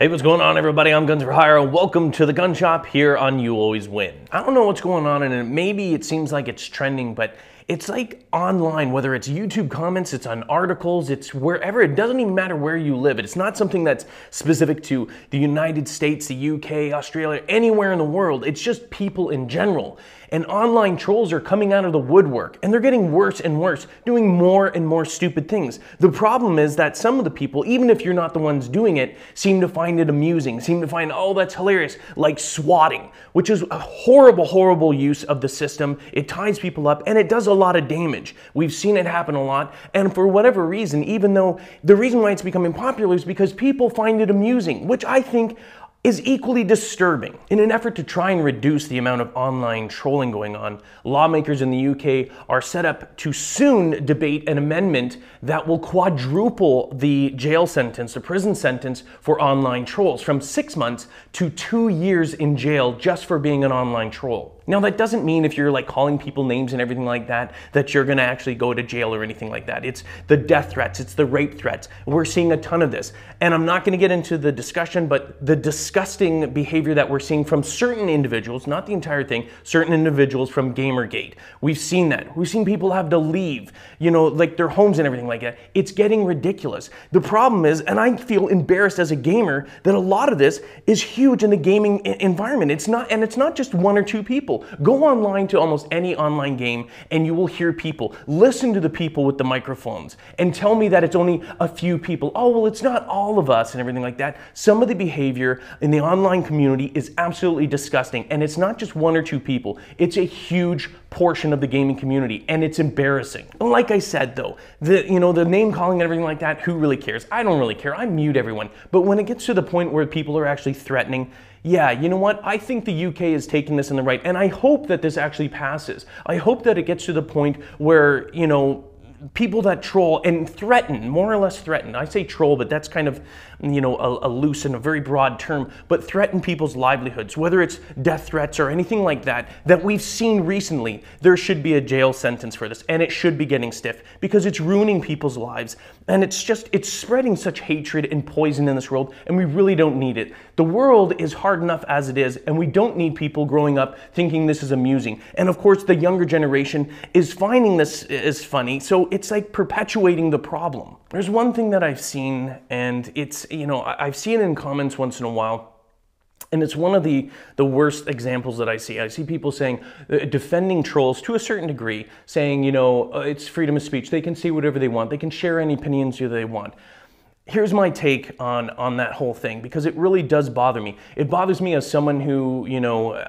Hey, what's going on, everybody? I'm Guns for Hire. Welcome to the gun shop here on You Always Win. I don't know what's going on, and maybe it seems like it's trending, but it's like online, whether it's YouTube comments, it's on articles, it's wherever. It doesn't even matter where you live. It's not something that's specific to the United States, the UK, Australia, anywhere in the world. It's just people in general. And online trolls are coming out of the woodwork, and they're getting worse and worse, doing more and more stupid things. The problem is that some of the people, even if you're not the ones doing it, seem to find it amusing, seem to find, oh, that's hilarious, like swatting, which is a horrible, horrible use of the system. It ties people up, and it does a lot of damage. We've seen it happen a lot, and for whatever reason, even though the reason why it's becoming popular is because people find it amusing, which I think is equally disturbing. In an effort to try and reduce the amount of online trolling going on, lawmakers in the UK are set up to soon debate an amendment that will quadruple the jail sentence, the prison sentence for online trolls, from 6 months to 2 years in jail just for being an online troll. Now, that doesn't mean if you're like calling people names and everything like that, that you're gonna actually go to jail or anything like that. It's the death threats, it's the rape threats. We're seeing a ton of this. And I'm not gonna get into the discussion, but the disgusting behavior that we're seeing from certain individuals, not the entire thing, certain individuals from Gamergate. We've seen that. We've seen people have to leave, like their homes and everything like that. It's getting ridiculous. The problem is, and I feel embarrassed as a gamer, that a lot of this is huge in the gaming environment. It's not just one or two people. Go online to almost any online game and you will hear people. Listen to the people with the microphones and tell me that it's only a few people. Oh, well, it's not all of us and everything like that. Some of the behavior in the online community is absolutely disgusting, and it's not just one or two people. It's a huge portion of the gaming community, and it's embarrassing. And like I said, though, the name calling and everything like that, who really cares? I don't really care. I mute everyone. But when it gets to the point where people are actually threatening, yeah, you know what? I think the UK is taking this in the right, and I hope that this actually passes. I hope that it gets to the point where, people that troll and threaten, more or less threaten. I say troll, but that's kind of, a loose and a very broad term, but threaten people's livelihoods, whether it's death threats or anything like that, that we've seen recently. There should be a jail sentence for this, and it should be getting stiff because it's ruining people's lives. And it's spreading such hatred and poison in this world, and we really don't need it. The world is hard enough as it is, and we don't need people growing up thinking this is amusing. And of course, the younger generation is finding this is funny, so it's like perpetuating the problem. There's one thing that I've seen, and it's, I've seen it in comments once in a while, and it's one of the worst examples that I see. I see people saying, defending trolls to a certain degree, saying, it's freedom of speech. They can say whatever they want. They can share any opinions they want. Here's my take on that whole thing, because it really does bother me. It bothers me as someone who,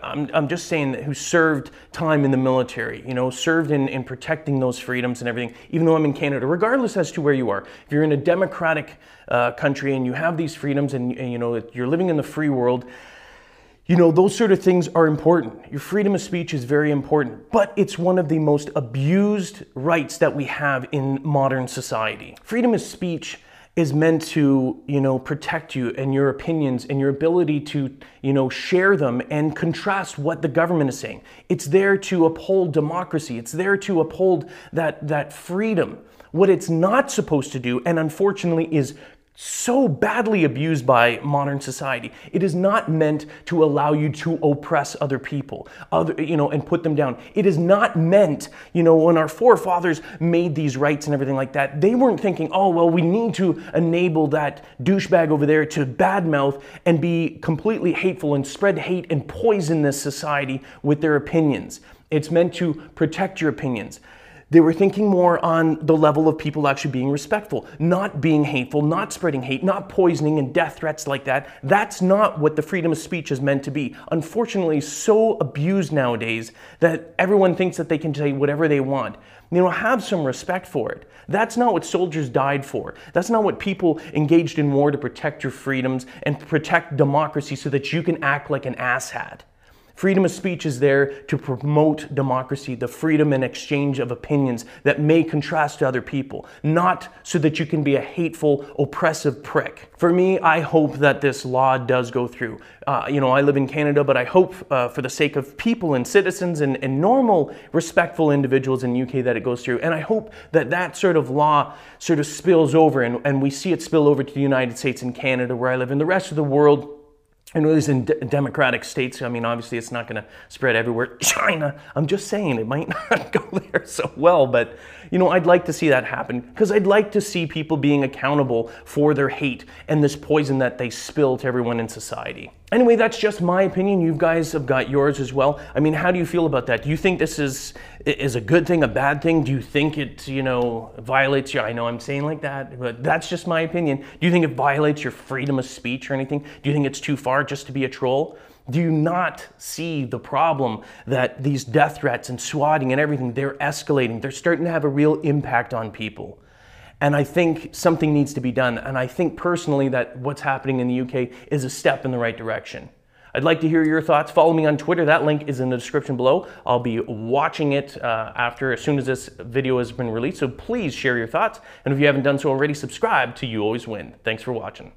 I'm just saying, who served time in the military, served in protecting those freedoms and everything, even though I'm in Canada, regardless as to where you are. If you're in a democratic country and you have these freedoms and you're living in the free world, those sort of things are important. Your freedom of speech is very important, but it's one of the most abused rights that we have in modern society. Freedom of speech is meant to, protect you and your opinions and your ability to, share them and contrast what the government is saying. It's there to uphold democracy. It's there to uphold that freedom. What it's not supposed to do, and unfortunately is so badly abused by modern society. It is not meant to allow you to oppress other people, and put them down. It is not meant, when our forefathers made these rights and everything like that, they weren't thinking, oh, well, we need to enable that douchebag over there to badmouth and be completely hateful and spread hate and poison this society with their opinions. It's meant to protect your opinions. They were thinking more on the level of people actually being respectful, not being hateful, not spreading hate, not poisoning and death threats like that. That's not what the freedom of speech is meant to be. Unfortunately, so abused nowadays that everyone thinks that they can say whatever they want. Have some respect for it. That's not what soldiers died for. That's not what people engaged in war to protect your freedoms and protect democracy so that you can act like an asshat. Freedom of speech is there to promote democracy, the freedom and exchange of opinions that may contrast to other people, not so that you can be a hateful, oppressive prick. For me, I hope that this law does go through. I live in Canada, but I hope for the sake of people and citizens and normal, respectful individuals in the UK that it goes through. And I hope that that sort of law sort of spills over and we see it spill over to the United States and Canada, where I live, and the rest of the world. I know these in democratic states, I mean, obviously it's not going to spread everywhere. China, I'm just saying it might not go there so well, but I'd like to see that happen, because I'd like to see people being accountable for their hate and this poison that they spill to everyone in society. Anyway, that's just my opinion. You guys have got yours as well. I mean, how do you feel about that? Do you think this is a good thing, a bad thing? Do you think it, violates your, I know I'm saying like that, but that's just my opinion. Do you think it violates your freedom of speech or anything? Do you think it's too far just to be a troll? Do you not see the problem that these death threats and swatting and everything, they're escalating. They're starting to have a real impact on people. And I think something needs to be done. And I think personally that what's happening in the UK is a step in the right direction. I'd like to hear your thoughts. Follow me on Twitter. That link is in the description below. I'll be watching it as soon as this video has been released. So please share your thoughts. And if you haven't done so already, subscribe to You Always Win. Thanks for watching.